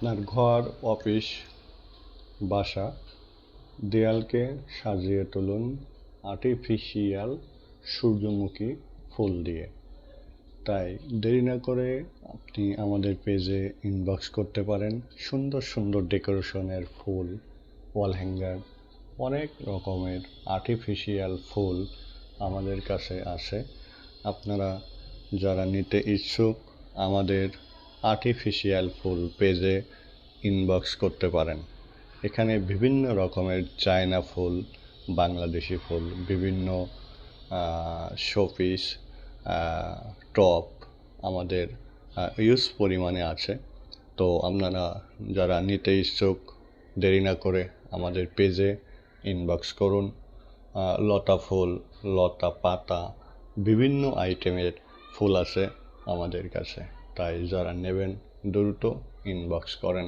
আপনার ঘর, অফিস, বাসা, দেয়ালকে সাজিয়ে তুলুন আর্টিফিশিয়াল সূর্যমুখী ফুল দিয়ে। তাই দেরি না করে আপনি আমাদের পেজে ইনবক্স করতে পারেন। সুন্দর সুন্দর ডেকোরেশনের ফুল, ওয়াল হ্যাঙ্গার, অনেক রকমের আর্টিফিশিয়াল ফুল আমাদের কাছে আসে। আপনারা যারা নিতে ইচ্ছুক আমাদের আর্টিফিশিয়াল ফুল পেজে ইনবক্স করতে পারেন। এখানে বিভিন্ন রকমের চায়না ফুল, বাংলাদেশি ফুল, বিভিন্ন শোপিস, টপ আমাদের ইউজ পরিমাণে আছে। তো আপনারা যারা নিতে ইচ্ছুক দেরি না করে আমাদের পেজে ইনবক্স করুন। লতা ফুল, লতা পাতা, বিভিন্ন আইটেমের ফুল আছে আমাদের কাছে। তাই যারা নেবেন দ্রুত ইনবক্স করেন।